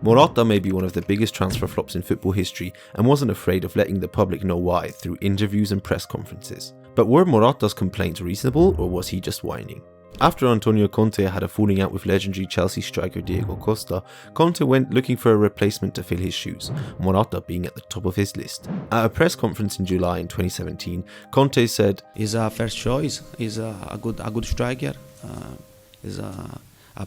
Morata may be one of the biggest transfer flops in football history and wasn't afraid of letting the public know why through interviews and press conferences. But were Morata's complaints reasonable, or was he just whining? After Antonio Conte had a falling out with legendary Chelsea striker Diego Costa, Conte went looking for a replacement to fill his shoes, Morata being at the top of his list. At a press conference in July in 2017, Conte said, "He's a first choice. He's a good striker. He's a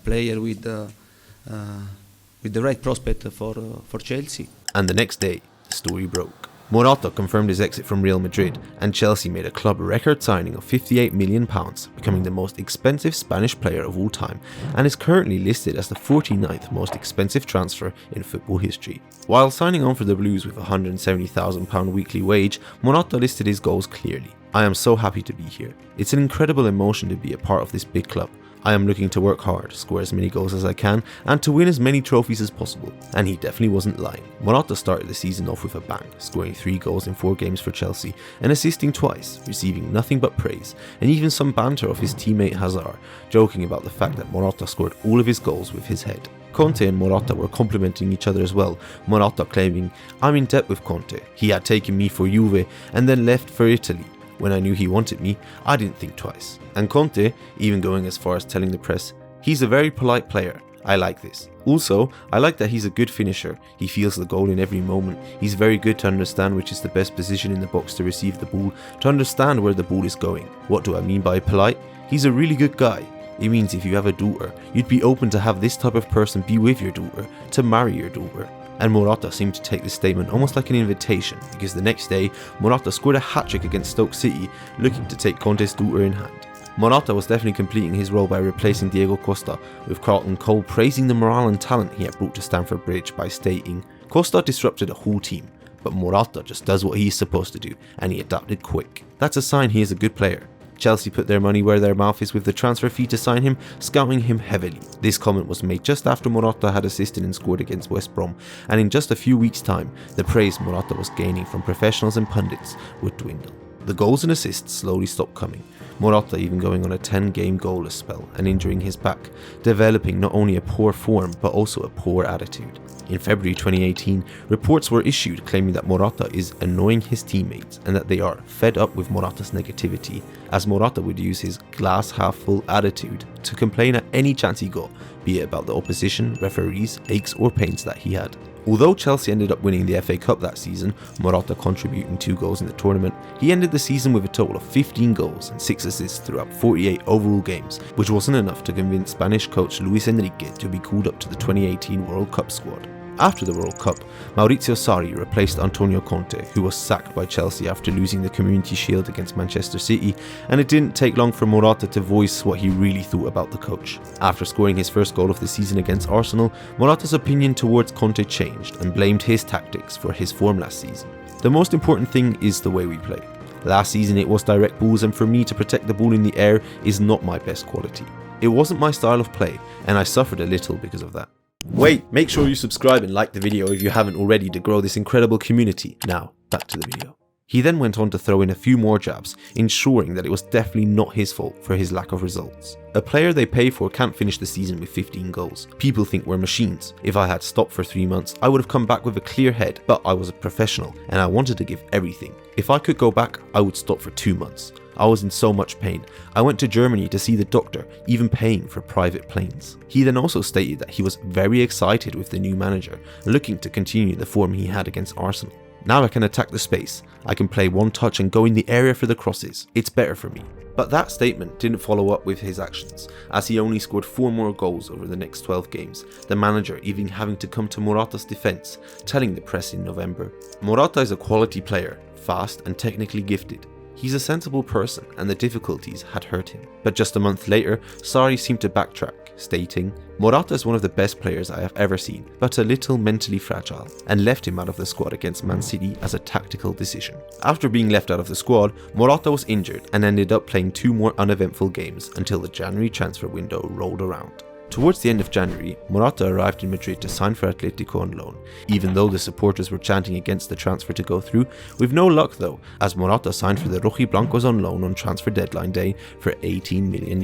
player with the right prospect for Chelsea." And the next day, the story broke. Morata confirmed his exit from Real Madrid, and Chelsea made a club record signing of £58 million, becoming the most expensive Spanish player of all time, and is currently listed as the 49th most expensive transfer in football history. While signing on for the Blues with a £170,000 weekly wage, Morata listed his goals clearly. "I am so happy to be here. It's an incredible emotion to be a part of this big club. I am looking to work hard, score as many goals as I can, and to win as many trophies as possible." And he definitely wasn't lying. Morata started the season off with a bang, scoring 3 goals in 4 games for Chelsea and assisting twice, receiving nothing but praise, and even some banter of his teammate Hazard, joking about the fact that Morata scored all of his goals with his head. Conte and Morata were complimenting each other as well, Morata claiming, "I'm in debt with Conte. He had taken me for Juve and then left for Italy. When I knew he wanted me, I didn't think twice." And Conte even going as far as telling the press, "He's a very polite player. I like this. Also, I like that he's a good finisher. He feels the goal in every moment. He's very good to understand which is the best position in the box to receive the ball, to understand where the ball is going. What do I mean by polite? He's a really good guy. It means if you have a daughter, you'd be open to have this type of person be with your daughter, to marry your daughter." And Morata seemed to take this statement almost like an invitation, because the next day, Morata scored a hat-trick against Stoke City, looking to take Conte's daughter in hand. Morata was definitely completing his role by replacing Diego Costa, with Carlton Cole praising the morale and talent he had brought to Stamford Bridge by stating, "Costa disrupted a whole team, but Morata just does what he's supposed to do, and he adapted quick. That's a sign he is a good player." Chelsea put their money where their mouth is with the transfer fee to sign him, scouting him heavily. This comment was made just after Morata had assisted and scored against West Brom, and in just a few weeks' time, the praise Morata was gaining from professionals and pundits would dwindle. The goals and assists slowly stopped coming, Morata even going on a 10-game goalless spell and injuring his back, developing not only a poor form but also a poor attitude. In February 2018, reports were issued claiming that Morata is annoying his teammates and that they are fed up with Morata's negativity, as Morata would use his glass-half-full attitude to complain at any chance he got, be it about the opposition, referees, aches or pains that he had. Although Chelsea ended up winning the FA Cup that season, Morata contributing 2 goals in the tournament, he ended the season with a total of 15 goals and 6 assists throughout 48 overall games, which wasn't enough to convince Spanish coach Luis Enrique to be called up to the 2018 World Cup squad. After the World Cup, Maurizio Sarri replaced Antonio Conte, who was sacked by Chelsea after losing the Community Shield against Manchester City, and it didn't take long for Morata to voice what he really thought about the coach. After scoring his first goal of the season against Arsenal, Morata's opinion towards Conte changed and blamed his tactics for his form last season. "The most important thing is the way we play. Last season it was direct balls, and for me to protect the ball in the air is not my best quality. It wasn't my style of play, and I suffered a little because of that." Wait, make sure you subscribe and like the video if you haven't already to grow this incredible community. Now, back to the video. He then went on to throw in a few more jabs, ensuring that it was definitely not his fault for his lack of results. A player they pay for can't finish the season with 15 goals. People think we're machines. If I had stopped for 3 months, I would have come back with a clear head, but I was a professional and I wanted to give everything. If I could go back, I would stop for 2 months. I was in so much pain. I went to Germany to see the doctor, even paying for private planes. He then also stated that he was very excited with the new manager, looking to continue the form he had against Arsenal. "Now I can attack the space. I can play one touch and go in the area for the crosses. It's better for me." But that statement didn't follow up with his actions, as he only scored 4 more goals over the next 12 games, the manager even having to come to Morata's defence, telling the press in November, "Morata is a quality player, fast and technically gifted. He's a sensible person and the difficulties had hurt him." But just a month later, Sarri seemed to backtrack, stating, "Morata is one of the best players I have ever seen, but a little mentally fragile," and left him out of the squad against Man City as a tactical decision. After being left out of the squad, Morata was injured and ended up playing 2 more uneventful games until the January transfer window rolled around. Towards the end of January, Morata arrived in Madrid to sign for Atletico on loan, even though the supporters were chanting against the transfer to go through, with no luck though, as Morata signed for the Rojiblancos on loan on transfer deadline day for €18 million.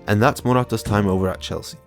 And that's Morata's time over at Chelsea.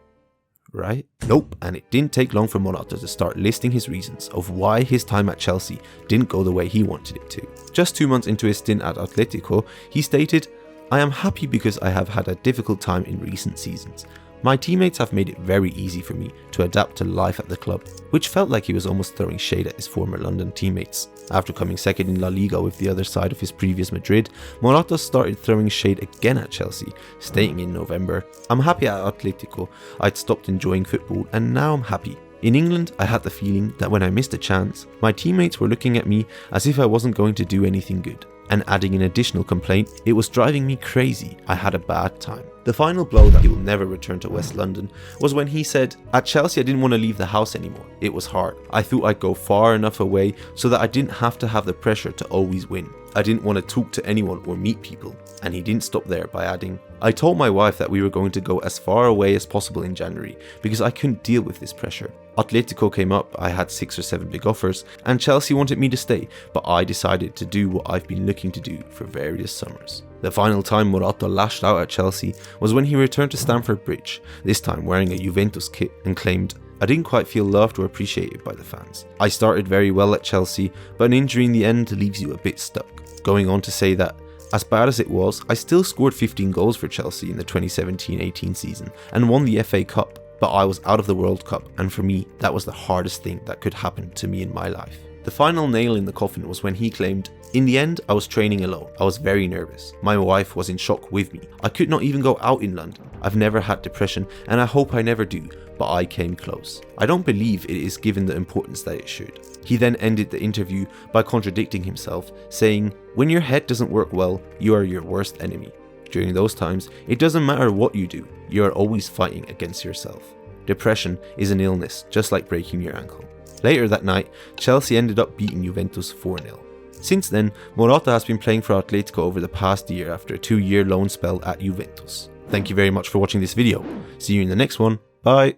right? Nope, and it didn't take long for Morata to start listing his reasons of why his time at Chelsea didn't go the way he wanted it to. Just 2 months into his stint at Atletico, he stated, "I am happy because I have had a difficult time in recent seasons. My teammates have made it very easy for me to adapt to life at the club," which felt like he was almost throwing shade at his former London teammates. After coming second in La Liga with the other side of his previous Madrid, Morata started throwing shade again at Chelsea, stating in November, "I'm happy at Atletico, I'd stopped enjoying football and now I'm happy. In England, I had the feeling that when I missed a chance, my teammates were looking at me as if I wasn't going to do anything good." And adding an additional complaint, "It was driving me crazy, I had a bad time." The final blow that he will never return to West London was when he said, "At Chelsea I didn't want to leave the house anymore. It was hard. I thought I'd go far enough away so that I didn't have to have the pressure to always win. I didn't want to talk to anyone or meet people." And he didn't stop there by adding, "I told my wife that we were going to go as far away as possible in January because I couldn't deal with this pressure. Atletico came up, I had 6 or 7 big offers, and Chelsea wanted me to stay, but I decided to do what I've been looking to do for various summers." The final time Morata lashed out at Chelsea was when he returned to Stamford Bridge, this time wearing a Juventus kit, and claimed, "I didn't quite feel loved or appreciated by the fans. I started very well at Chelsea, but an injury in the end leaves you a bit stuck." Going on to say that, "As bad as it was, I still scored 15 goals for Chelsea in the 2017-18 season and won the FA Cup, but I was out of the World Cup, and for me, that was the hardest thing that could happen to me in my life." The final nail in the coffin was when he claimed, "In the end, I was training alone. I was very nervous. My wife was in shock with me. I could not even go out in London. I've never had depression, and I hope I never do, but I came close. I don't believe it is given the importance that it should." He then ended the interview by contradicting himself, saying, "When your head doesn't work well, you are your worst enemy. During those times, it doesn't matter what you do, you are always fighting against yourself. Depression is an illness, just like breaking your ankle." Later that night, Chelsea ended up beating Juventus 4-0. Since then, Morata has been playing for Atletico over the past year after a 2-year loan spell at Juventus. Thank you very much for watching this video. See you in the next one. Bye.